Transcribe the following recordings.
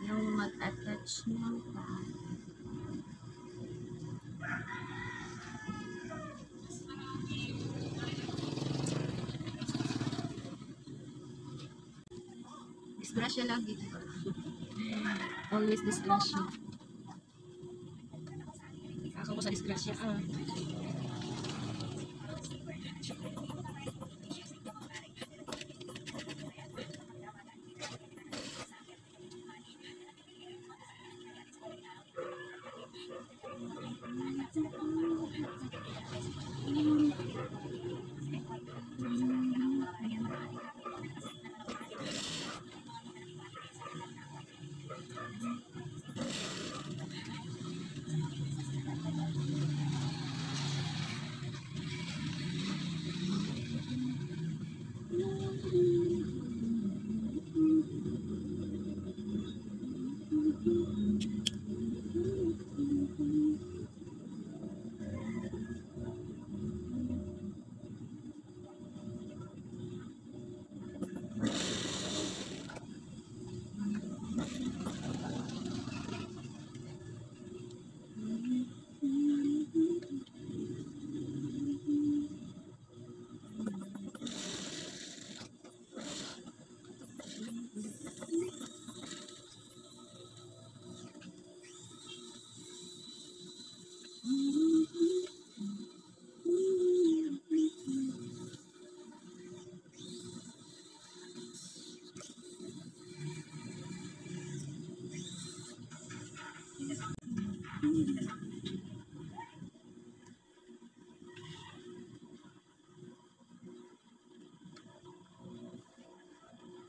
yung mag-attach ng pan. Disgrasya lagi, diba? Always disgrasya. Ako ko sa disgrasya.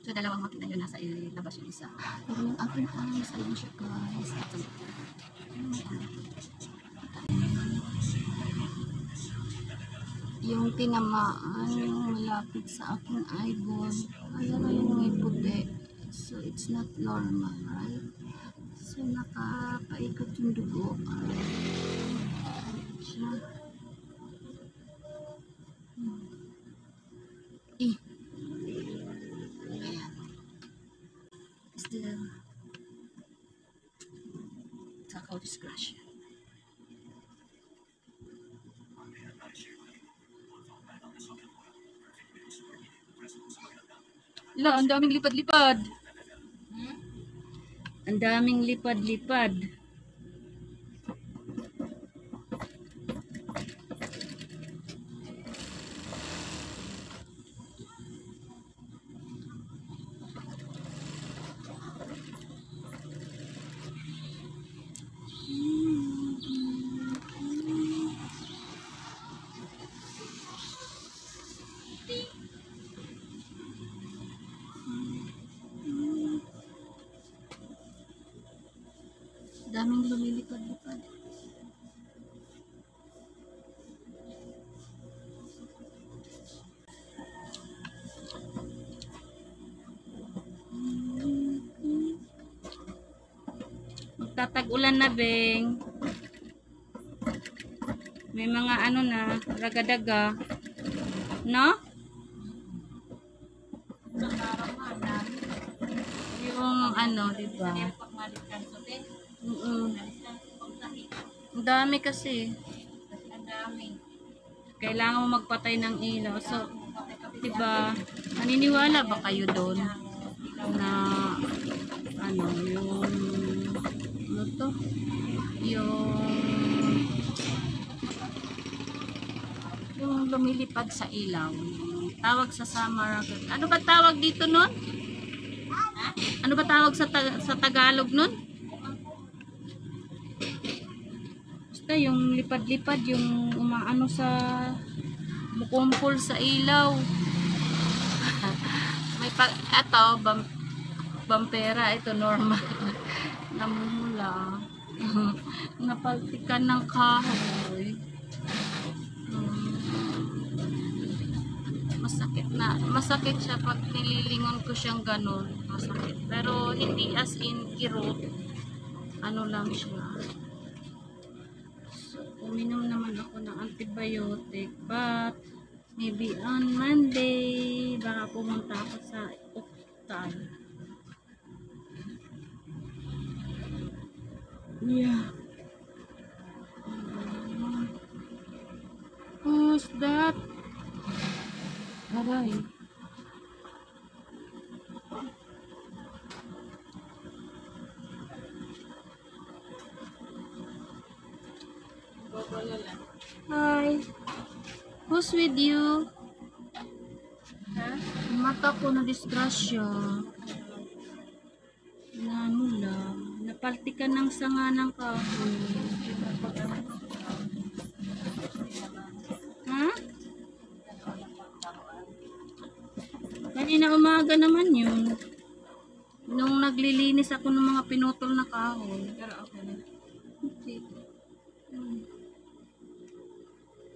So, dalawang makina yun, nasa ilabas yung isa. Pero yung akin ay sa yun siya, guys. Ito. Yung tinamaan, malapit sa aking eyeball. Ayan na yung may puti. So, it's not normal, right? So, nakapaikot yung dugo. Siya. Takaw disgrasya. La, ang daming lipad-lipad. Ang daming lipad-lipad. Daming lumilipad-lipad. Magtatag-ulan na, Beng. May mga ano na, ragadaga. No? Yung ano, diba? Ang dami kasi. Kailangan mo magpatay ng ilaw. So, diba, naniniwala ba kayo doon na ano, yung ano to? Yung lumilipad sa ilaw. Tawag sa summer. Ano ba tawag dito nun? Ano ba tawag sa Tagalog nun? Basta yung lipad-lipad, yung umaano sa bukumpol sa ilaw. May eto, bampera, ito normal. Namumula. Napaltikan ng kahoy. Masakit siya pag nililingon ko siyang ganun, masakit, pero hindi as in kirot, ano lang siya. So, uminom naman ako ng antibiotic, but maybe on Monday baka pumunta ako sa ospital. Yeah. Who's that? Aray. Hi. Who's with you? Ha? Mata ko na disgrasya. Na ano lang. Napaltikan ng sanga ng kahoy. Ha? Kanina umaga naman yun. Nung naglilinis ako ng mga pinutol na kahoy. Pero okay na. Okay.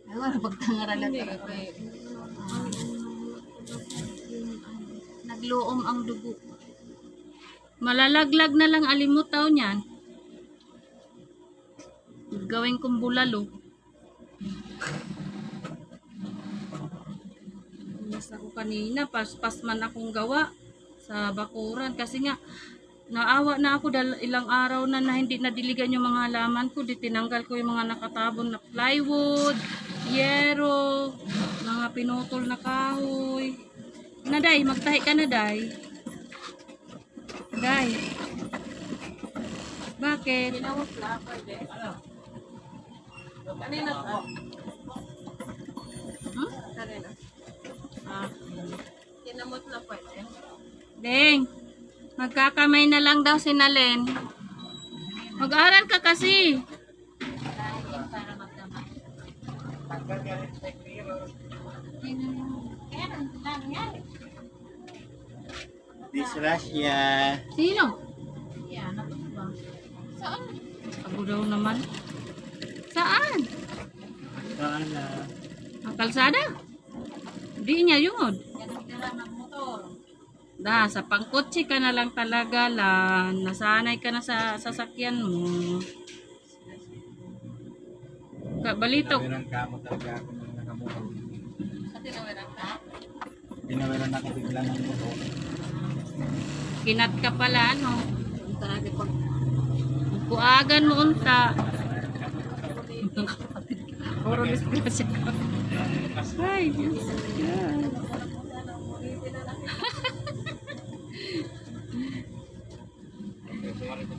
Ay, wala pagtangaran na Hindi. talaga. Nagluom ang dugo. Malalaglag na lang alimutaw niyan. Gawin kong bulalo. Mas ako kanina, paspas man akong gawa sa bakuran. Kasi nga, naawa na ako dahil ilang araw na hindi nadiligan yung mga halaman ko. Di tinanggal ko yung mga nakatabon na plywood, yero, mga pinutol na kahoy. Naday, magtahi ka na, Day. Day. Bakit? Ginawag lang, pwede. Ano? Kanina to. Hmm? Kanina. Ah. Kinamot lang pwede. Deng, magkakamay na lang daw si Nalen. Mag-aral ka kasi. Para magdama. Disgrasya. Sino? Yan, ano ba? Saan? Ako daw naman. Saan? Saan na? Ang kalsada? Di niya yun. Yan ang tira ng motor. Sa pangkotse ka na lang talaga lan. Nasanay ka na sa sasakyan mo. Balito. Pinawiran ka mo talaga ako ng nakamuha. Sa tinawiran ka? Pinawiran ako bigla ng motor. Kinat ka pala ano. Ang talaga pag Kuagan mo unta. Puro disgrasya ka. Ay, Diyos. Yeah.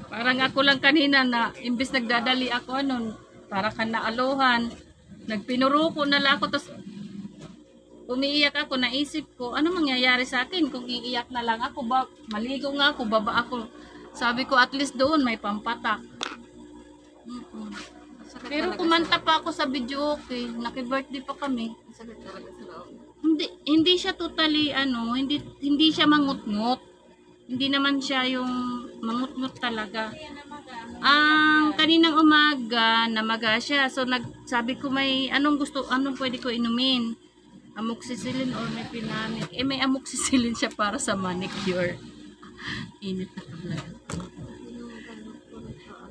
Parang ako lang kanina na imbis nagdadali ako ano, para ka naaluhan. Nagpinuruko na lang ako, tapos umiiyak ako, naisip ko, ano mangyayari sa akin kung iiyak na lang ako, ba, maligo nga ako, baba ako. Sabi ko, at least doon may pampatak. Pero kumanta pa ako sa video, okay. Naki-birthday pa kami. sakit talaga sa loob. Hindi siya totally ano, hindi siya mangut-ngut. Hindi naman siya yung mangut-ngut talaga. Ang kaninang umaga namaga siya. So sabi ko may anong pwede ko inumin? Amoxicillin or may pinamit. May amoxicillin siya para sa manicure. Init na talaga.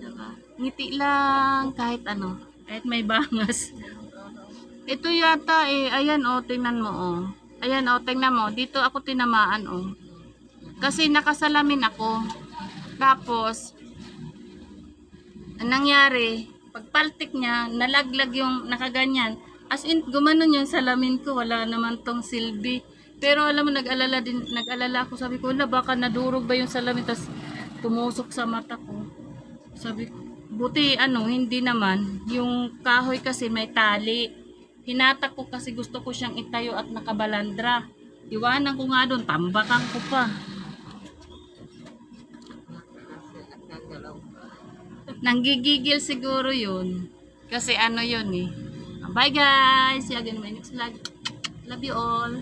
Diba? Ngiti lang kahit ano. Kahit may bangas. Ito yata ayan tingnan mo Ayan tingnan mo. Dito ako tinamaan Kasi nakasalamin ako. Tapos anong nangyari, pagpaltik niya, nalaglag yung nakaganyan. As in, gumanon yung salamin ko, wala naman tong silbi. Pero alam mo, nag-alala ako. Sabi ko, wala, baka nadurog ba yung salamin, tas tumusok sa mata ko. Sabi ko, buti hindi naman. Yung kahoy kasi may tali. Hinatak ko kasi gusto ko siyang itayo at nakabalandra. Iwanan ko nga doon, tambakan ko pa. Nanggigigil siguro yun. Kasi yun Bye guys! See you again in my next vlog. Love you all.